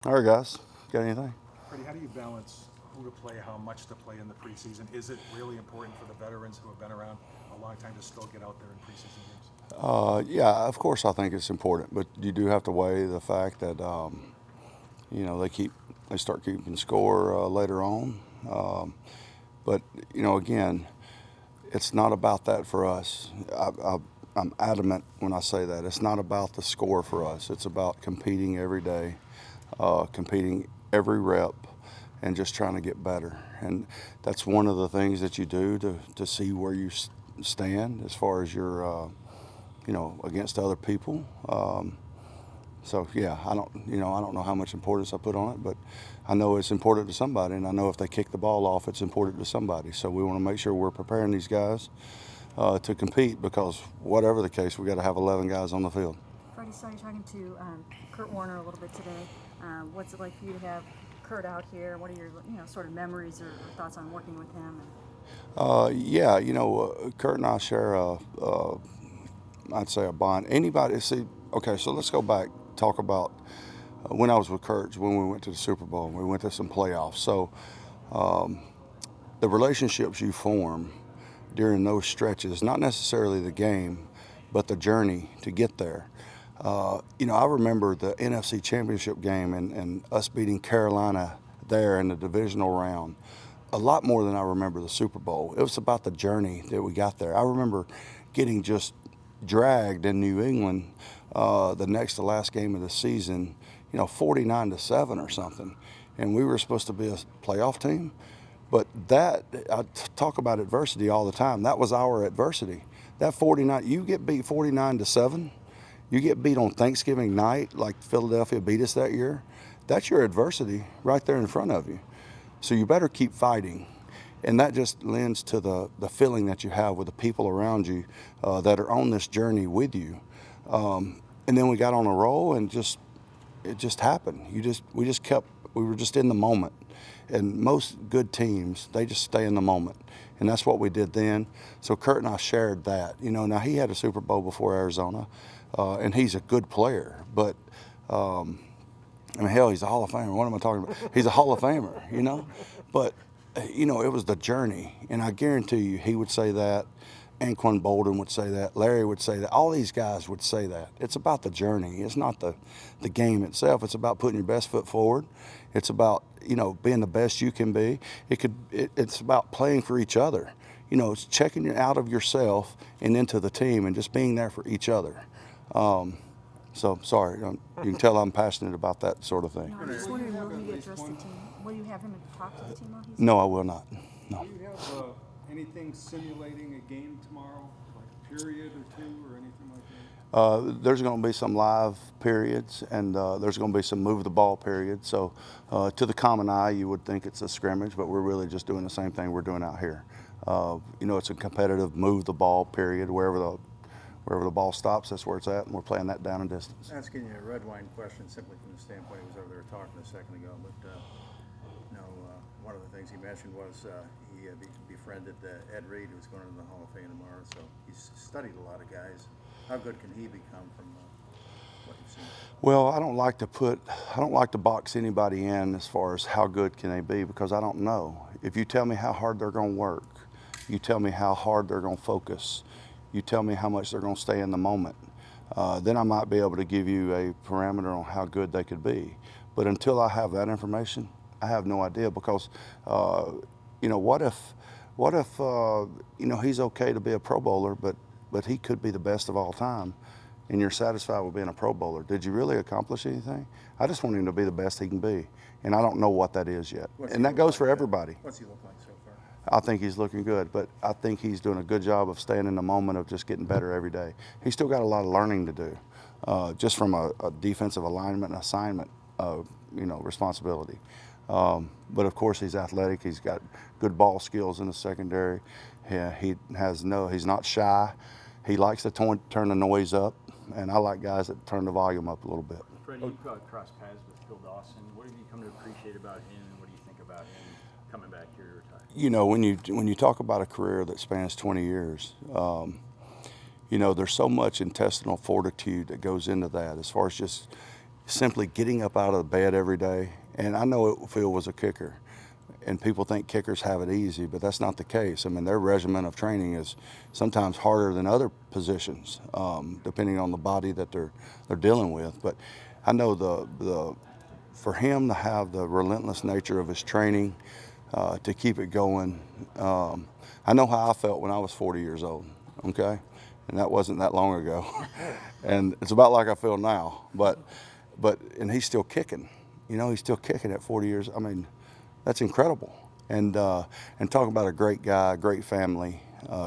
All right, guys. Got anything? Freddie, how do you balance who to play, how much to play in the preseason? Is it really important for the veterans who have been around a long time to still get out there in preseason games? Yeah, of course I think it's important, but you do have to weigh the fact that they start keeping score later on. But again, it's not about that for us. I'm adamant when I say that. It's not about the score for us. It's about competing every day, competing every rep, and just trying to get better. And that's one of the things that you do to see where you stand as far as your, against other people. So yeah, I don't know how much importance I put on it, but I know it's important to somebody, and I know if they kick the ball off, it's important to somebody. So we want to make sure we're preparing these guys to compete, because whatever the case, we got to have 11 guys on the field. Freddie, saw you talking to Kurt Warner a little bit today. What's it like for you to have Kurt out here? What are your sort of memories or thoughts on working with him? Yeah, Kurt and I share I'd say a bond. Anybody see? Okay, so let's go back. Talk about when I was with Kurt, when we went to the Super Bowl. We went to some playoffs. So the relationships you form during those stretches, not necessarily the game, but the journey to get there. I remember the NFC Championship game and us beating Carolina there in the divisional round a lot more than I remember the Super Bowl. It was about the journey that we got there. I remember getting just dragged in New England the next to last game of the season, 49-7 or something. And we were supposed to be a playoff team. But I talk about adversity all the time. That was our adversity. That 49, you get beat 49-7. You get beat on Thanksgiving night, like Philadelphia beat us that year. That's your adversity right there in front of you. So you better keep fighting. And that just lends to the feeling that you have with the people around you that are on this journey with you. And then we got on a roll, and it just happened. We were just in the moment. And most good teams, they just stay in the moment. And that's what we did then. So Kurt and I shared that. Now he had a Super Bowl before Arizona, and he's a good player. But, hell, he's a Hall of Famer. What am I talking about? He's a Hall of Famer, But, it was the journey. And I guarantee you he would say that. Anquan Bolden would say that. Larry would say that. All these guys would say that. It's about the journey. It's not the game itself. It's about putting your best foot forward. It's about, being the best you can be. It's about playing for each other. It's checking out of yourself and into the team and just being there for each other. So, sorry, you can tell I'm passionate about that sort of thing. No, I'm just wondering, will he address the team? Will you have him talk to the team while he's No, I will not. No. Do you have anything simulating a game tomorrow, like a period or two or anything like that? There's going to be some live periods, and there's going to be some move the ball periods. So to the common eye, you would think it's a scrimmage, but we're really just doing the same thing we're doing out here. It's a competitive move the ball period. Wherever the ball stops, that's where it's at, and we're playing that down and distance. Asking you a Redwine question simply from the standpoint, he was over there talking a second ago, but one of the things he mentioned was he befriended Ed Reed, who's going to the Hall of Fame tomorrow. So he's studied a lot of guys. How good can he become from what you've seen? Well, I don't like to box anybody in as far as how good can they be, because I don't know. If you tell me how hard they're going to work, you tell me how hard they're going to focus, you tell me how much they're going to stay in the moment, then I might be able to give you a parameter on how good they could be. But until I have that information, I have no idea, because, what if he's okay to be a Pro Bowler, but he could be the best of all time, and you're satisfied with being a Pro Bowler. Did you really accomplish anything? I just want him to be the best he can be, and I don't know what that is yet. And that goes for everybody. What's he look like so far? I think he's looking good, but I think he's doing a good job of staying in the moment of just getting better every day. He's still got a lot of learning to do, just from a defensive alignment and assignment, responsibility. But of course he's athletic. He's got good ball skills in the secondary. Yeah, he's not shy. He likes to turn the noise up, and I like guys that turn the volume up a little bit. Freddie, you've crossed paths with Phil Dawson. What have you come to appreciate about him, and what do you think about him coming back here to retire? When you talk about a career that spans 20 years, there's so much intestinal fortitude that goes into that, as far as just simply getting up out of the bed every day. And I know Phil was a kicker, and people think kickers have it easy, but that's not the case. I mean, their regimen of training is sometimes harder than other positions, depending on the body that they're dealing with. But I know for him to have the relentless nature of his training, to keep it going. I know how I felt when I was 40 years old, okay? And that wasn't that long ago. And it's about like I feel now. And he's still kicking. You know, he's still kicking at 40 years. I mean, that's incredible. And talk about a great guy, great family,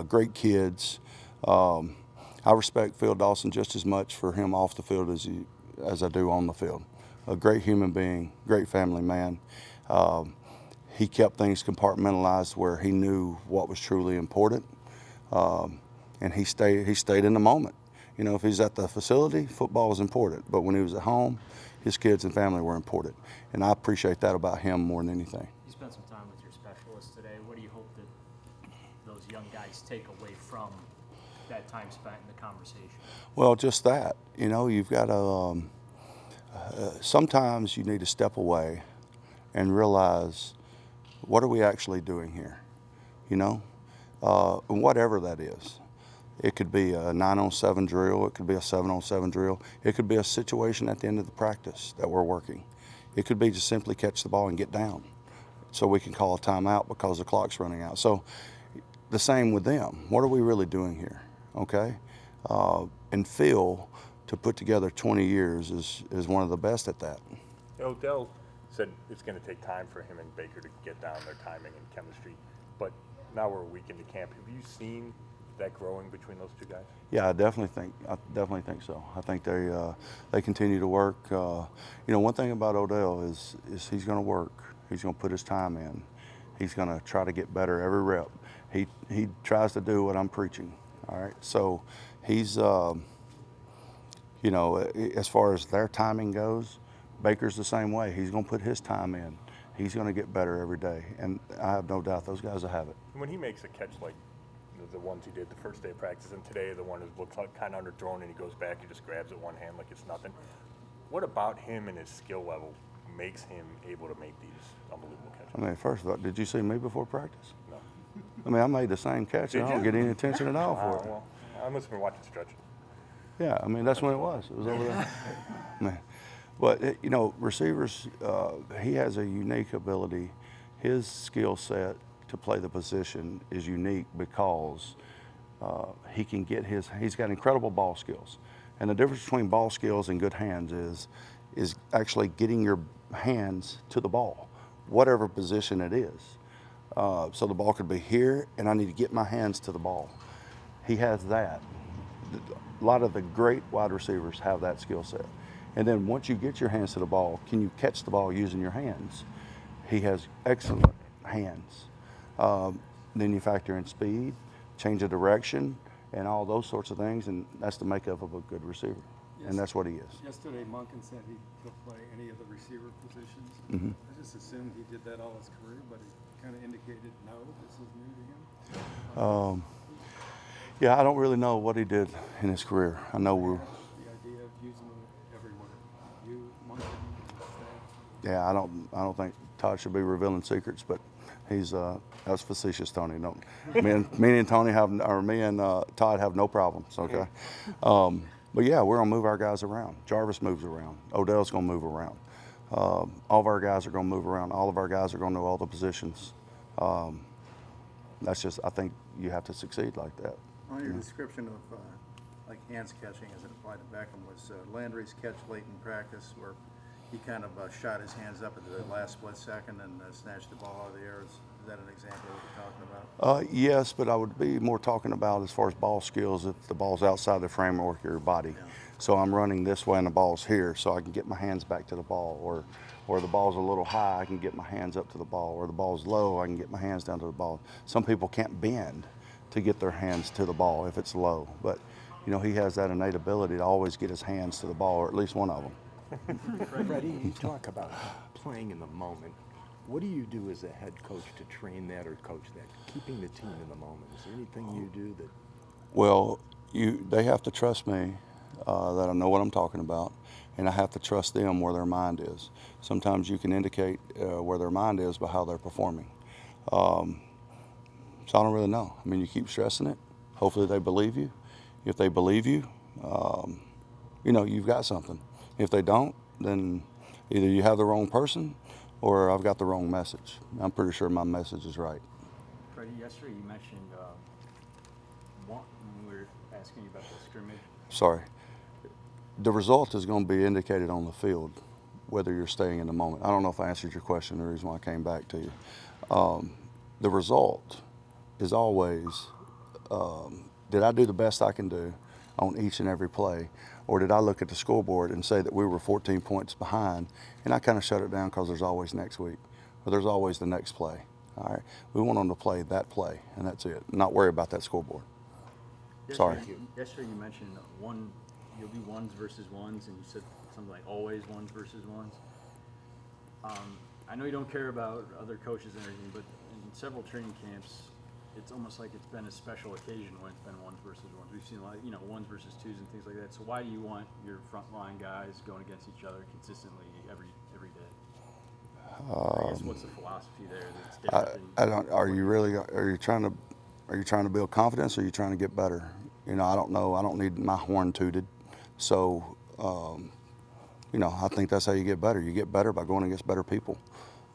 great kids. I respect Phil Dawson just as much for him off the field as I do on the field. A great human being, great family man. He kept things compartmentalized where he knew what was truly important, and he stayed in the moment. You know, if he's at the facility, football was important, but when he was at home, his kids and family were important, and I appreciate that about him more than anything. You spent some time with your specialists today. What do you hope that those young guys take away from that time spent in the conversation? Well, just that. You know, you've got to. Sometimes you need to step away and realize, what are we actually doing here? You know, whatever that is. It could be a 9-on-7 drill. It could be a 7-on-7 drill. It could be a situation at the end of the practice that we're working. It could be just simply catch the ball and get down so we can call a timeout because the clock's running out. So the same with them. What are we really doing here? Okay? And Phil, to put together 20 years, is one of the best at that. Odell said it's going to take time for him and Baker to get down their timing and chemistry, but now we're a week into camp. Have you seen that growing between those two guys? Yeah, I definitely think so. I think they continue to work. You know, one thing about Odell is he's going to work. He's going to put his time in. He's going to try to get better every rep. He tries to do what I'm preaching. All right, so he's you know, as far as their timing goes, Baker's the same way. He's going to put his time in. He's going to get better every day, and I have no doubt those guys will have it. When he makes a catch like the ones he did the first day of practice, and today the one that looks like kind of underthrown, and he goes back and just grabs it one hand like it's nothing. What about him and his skill level makes him able to make these unbelievable catches? I mean, first of all, did you see me before practice? No. I mean, I made the same catch, and I don't get any attention at all for it. Well, I must have been watching stretches. Yeah, I mean, that's when it was. It was over there. Man. But, you know, receivers, he has a unique ability. His skill set to play the position is unique because he can get he's got incredible ball skills. And the difference between ball skills and good hands is actually getting your hands to the ball, whatever position it is. So the ball could be here, and I need to get my hands to the ball. He has that. A lot of the great wide receivers have that skill set. And then once you get your hands to the ball, can you catch the ball using your hands? He has excellent hands. Then you factor in speed, change of direction, and all those sorts of things, and that's the makeup of a good receiver. Yes. And that's what he is. Yesterday, Monken said he'll play any of the receiver positions. Mm-hmm. I just assumed he did that all his career, but he kind of indicated no, this is new to him. Yeah, I don't really know what he did in his career. I know The idea of using him everywhere. You, Monken, staff. yeah, I don't think Todd should be revealing secrets, but that's facetious, Tony. Don't me and Todd have no problems. Okay, but yeah, we're gonna move our guys around. Jarvis moves around. Odell's gonna move around. All of our guys are gonna move around. All of our guys are gonna know all the positions. That's just, I think you have to succeed like that. Well, your description of like hands catching as it applied to Beckham was Landry's catch late in practice where he kind of shot his hands up at the last split second and snatched the ball out of the air. Is that an example of what you're talking about? Yes, but I would be more talking about as far as ball skills, if the ball's outside the framework of your body. Yeah. So I'm running this way and the ball's here, so I can get my hands back to the ball. Or the ball's a little high, I can get my hands up to the ball. Or the ball's low, I can get my hands down to the ball. Some people can't bend to get their hands to the ball if it's low. But, you know, he has that innate ability to always get his hands to the ball, or at least one of them. Freddie, you talk about playing in the moment. What do you do as a head coach to train that or coach that? Keeping the team in the moment. Is there anything you do that? Well, they have to trust me that I know what I'm talking about, and I have to trust them where their mind is. Sometimes you can indicate where their mind is by how they're performing. So I don't really know. I mean, you keep stressing it. Hopefully they believe you. If they believe you, you've got something. If they don't, then either you have the wrong person or I've got the wrong message. I'm pretty sure my message is right. Freddie, yesterday you mentioned when we were asking you about the scrimmage. Sorry. The result is going to be indicated on the field, whether you're staying in the moment. I don't know if I answered your question, the reason why I came back to you. The result is always, did I do the best I can do on each and every play, or did I look at the scoreboard and say that we were 14 points behind, and I kind of shut it down because there's always next week, or there's always the next play. All right, we want them to play that play, and that's it. Not worry about that scoreboard. Sorry. Yesterday you mentioned you'll do ones versus ones, and you said something like always ones versus ones. I know you don't care about other coaches and everything, but in several training camps, it's almost like it's been a special occasion when it's been ones versus ones. We've seen a lot, ones versus twos and things like that. So why do you want your frontline guys going against each other consistently every day? I guess what's the philosophy there that's different? I don't. Are you trying to build confidence, or are you trying to get better? I don't know. I don't need my horn tooted. So, I think that's how you get better. You get better by going against better people.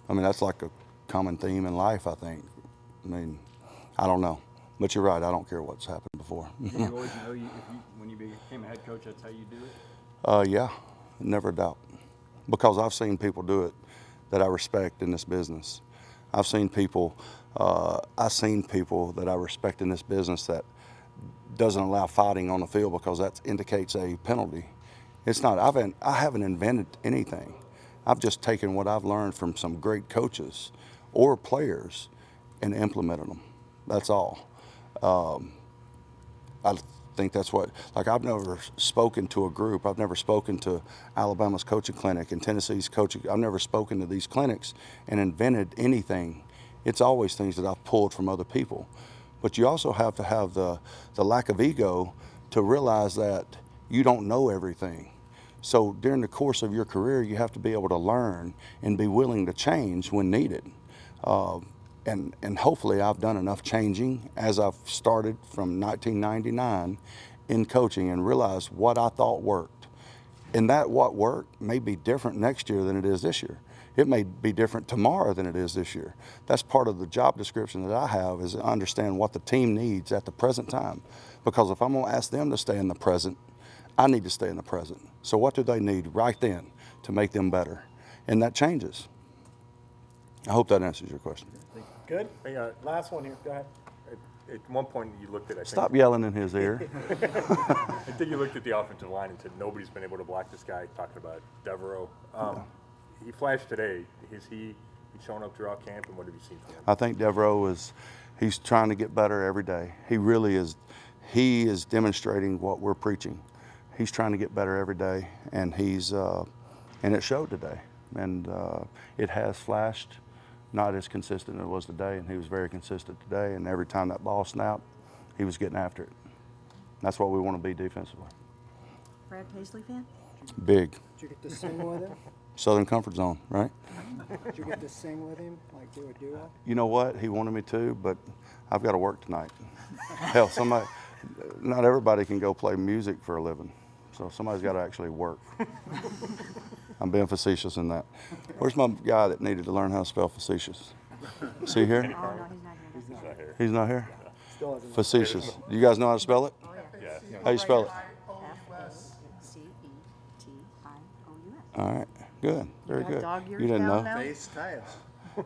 I mean, that's like a common theme in life, I think. I mean, I don't know. But you're right. I don't care what's happened before. Did you always know when you became a head coach, that's how you do it? Yeah, never a doubt. Because I've seen people do it that I respect in this business. I've seen people that I respect in this business that doesn't allow fighting on the field because that indicates a penalty. It's not. I haven't invented anything. I've just taken what I've learned from some great coaches or players and implemented them. That's all. I think that's what, like, I've never spoken to a group. I've never spoken to Alabama's coaching clinic and Tennessee's coaching. I've never spoken to these clinics and invented anything. It's always things that I've pulled from other people. But you also have to have the lack of ego to realize that you don't know everything. So during the course of your career, you have to be able to learn and be willing to change when needed. And hopefully I've done enough changing as I've started from 1999 in coaching and realized what I thought worked. And that what worked may be different next year than it is this year. It may be different tomorrow than it is this year. That's part of the job description that I have, is to understand what the team needs at the present time. Because if I'm going to ask them to stay in the present, I need to stay in the present. So what do they need right then to make them better? And that changes. I hope that answers your question. Good. Last one here. Go ahead. At one point, you looked at. Stop yelling in his ear. I think you looked at the offensive line and said nobody's been able to block this guy. Talking about Devereaux, he flashed today. Is he showing up throughout camp, and what have you seen from him? I think Devereaux he's trying to get better every day. He really is. He is demonstrating what we're preaching. He's trying to get better every day, and and it showed today. And it has flashed. Not as consistent as it was today, and he was very consistent today, and every time that ball snapped, he was getting after it. That's what we want to be defensively. Brad Paisley fan? Big. Did you get to sing with him? Southern Comfort Zone, right? Did you get to sing with him, like do a duo? You know what? He wanted me to, but I've got to work tonight. Hell, not everybody can go play music for a living, so somebody's got to actually work. I'm being facetious in that. Where's my guy that needed to learn how to spell facetious? Is he here? Oh, no, he's not here. He's not here? Still hasn't. Facetious. Do you guys know how to spell it? Oh, yeah. Yeah. How you spell it? F-A-C-E-T-I-O-U-S. All right. Good. Very Got good. dog ears You didn't down know? now? Face tires.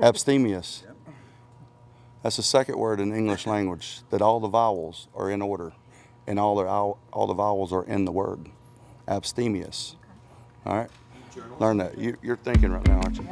Abstemious. That's the second word in English language that all the vowels are in order, and all the vowels are in the word. Abstemious. All right. Learn that. You're thinking right now, aren't you?